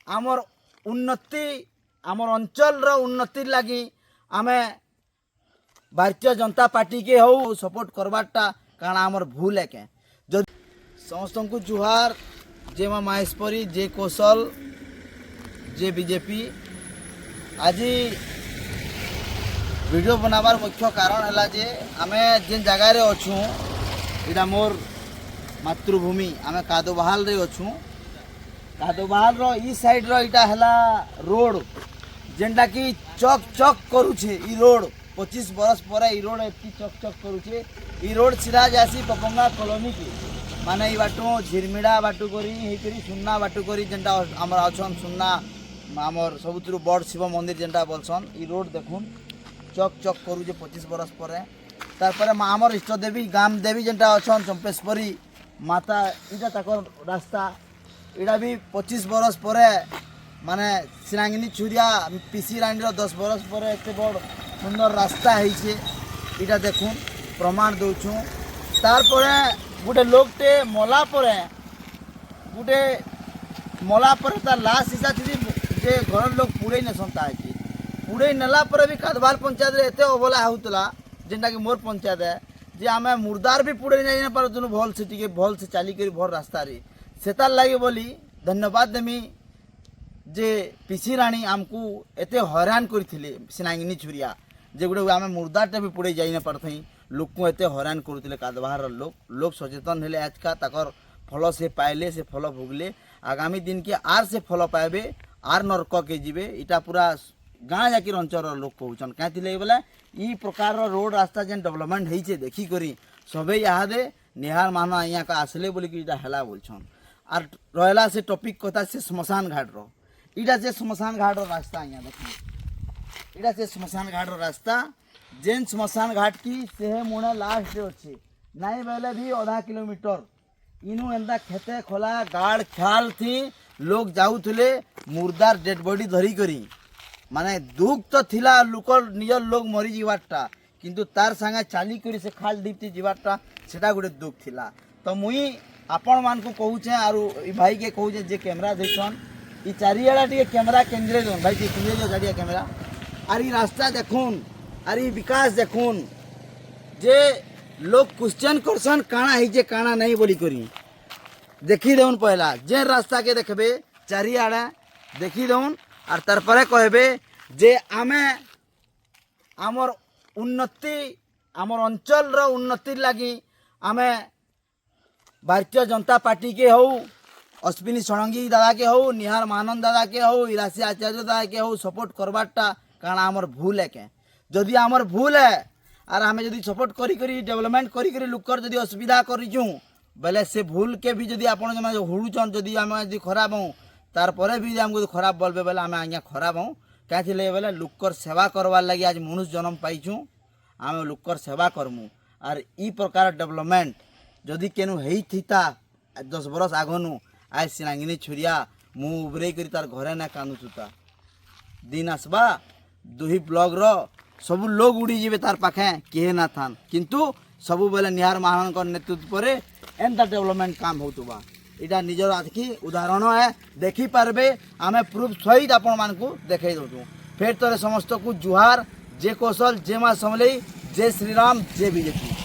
आमर उन्नति आमर अंचल उन्नति लगी आमे भारतीय जनता पार्टी के हो सपोर्ट करवाटा कारण आमर भूल है के जो समस्त को जुहार जे माँ माहेश्वरी जे कौशल जे बीजेपी आज वीडियो बनाबार मुख्य कारण है जे आमे जेन जगार अच्छू इटा मोर मातृभूमि आमे कादोबहाल रे अच्छू कादोबहाल रो ई साइड रो इटा हला रोड जेनटा कि चक चक करुछे ई रोड 25 बरस पर ई रोड एति चक चक करुछे ई रोड सीधा जासी पपंगा कॉलोनी के माने ई बाटू झिरमिड़ा बाटू करी हे करी सुन्ना बाटू करी जेनटा हमर अछन सुन्ना हमर सबुतरु बड़ शिव मंदिर जेनटा बोलसन ई रोड देखुन चक चक करुछे 25 बरस पर तारपर हमर इष्ट देवी गाम देवी जेनटा अछन चंपेश्वरी माता इटा ताकर रास्ता इटा भी 25 बरस पर माने सिरांगिनी छुरिया पीसी लाइन 10 बरस पर एत बड़ सुंदर रास्ता है इटा देखुन प्रमाण दौछू तारपर गोटे लोकटे मला पर तार लाश हिसा थी जे घर लोग पुड़े नेसन ताकि पुड़े नेला पर भी कादबाल पंचायत रे एते अबला होतला जेनटा कि मोर पंचायत है जे आमे मुर्दार भी पुड़े नहीं पार दुनु भल से टिके भल से चाली करी भर रास्ता रे सेतार लगे बोली धन्यवाद देमी जे पीसी राणी आमको एते हैरान करथिले सिनांगिनी छुरिया जे गुडे आमे मुर्दारटा भी पुड़े जाई न पारथई लोक को एते हैरान करथिले कादबार लोग सचेतन हेले आजका ताकर फल से पाइले से फल भोगले आगामी दिन के आर से फल पाइबे आर नरक के जीवे इटा पूरा गाँ जाकि अंचल लोक कहून क्या बोले ई प्रकार रोड रास्ता जेन डेवलपमेंट होइछे देखी करी सबे इहादे निहार माना यहाँ का आसले बोली कि इटा हेला बोलछन आर रहला से टॉपिक कथा से श्मशान घाट रो इटा से श्मशान घाट रो रास्ता यहाँ देखिए इटा से श्मशान घाट रो रास्ता जेन श्मशान घाट की से मुणे लास्ट अच्छे नाई बेले भी आधा किलोमीटर इनु एंता खेते खोला गाड़ ख्याल थी लोग जाऊले मुर्दार डेड बॉडी धरी करी माने दुख तो थिला लोकर निजर लोग मरी जीवाटा किंतु तार संगे चाली करी से खाल दीप्ति जीवाटा सेटा गोटे दुख थिला तो मुई आपण मान को कहूचे आरु ई भाई के कहूचे जे कैमरा देखन ई चारियाडा टिके कैमरा केंद्रे दोन भाई जी केंद्रे जो गाड़िया कैमरा आर ई रास्ता देखुन आर ई विकास देखुन जे लोग क्वेश्चन करसन काना है जे काना नहीं बोली करी देखी देउन पहला जे रास्ता के देखबे चारियाडा देखी देउन और तरपरे कहबे जे आमे आमर उन्नति आमर अंचल उन्नति लगी आमे भारतीय जनता पार्टी के हो अश्विनी षडंगी दादा के हो निहार महानंद दादा के हो इरासी आचार्य दादा के हो सपोर्ट करवाटा कारण आमर भूल है के जदि आमर भूल है और आमे जदि सपोर्ट करी करी डेवलपमेंट करी करी लुकर जदि असुविधा करिचु बेले से भूल के भी जदि आपण जमा हुड़ुचन जदि आमे जदि खराब हूँ तार परे भी आमको खराब बोलबे बेले आमे आज्ञा खराब हूँ क्या बेले लुकर सेवा करवार लगी आज मनुष्य जन्म पाइछू आम लुकर सेवा करमु आर ई प्रकार डेवलपमेंट जदि केनु हेई थिता 10 बरस आगनु आज सिनांगिनी छुरिया मुँह उबरे करी तार घरे ना कानुचुता दिन आसबा दुही ब्लॉग रो सब लोग उड़ी जीवे तार पाखे किए ना थान किंतु सबु बेले निहार महान नेतृत्व पर एंता डेवलपमेंट काम होतुबा इटा निजर आखि उदाहरण है देखी पारबे आमे प्रूफ सहित आपण मान को देखाई दो फिर तोरे समस्त को जुहार जे कौशल जे माँ समलई जय श्री राम जय बीजेपी।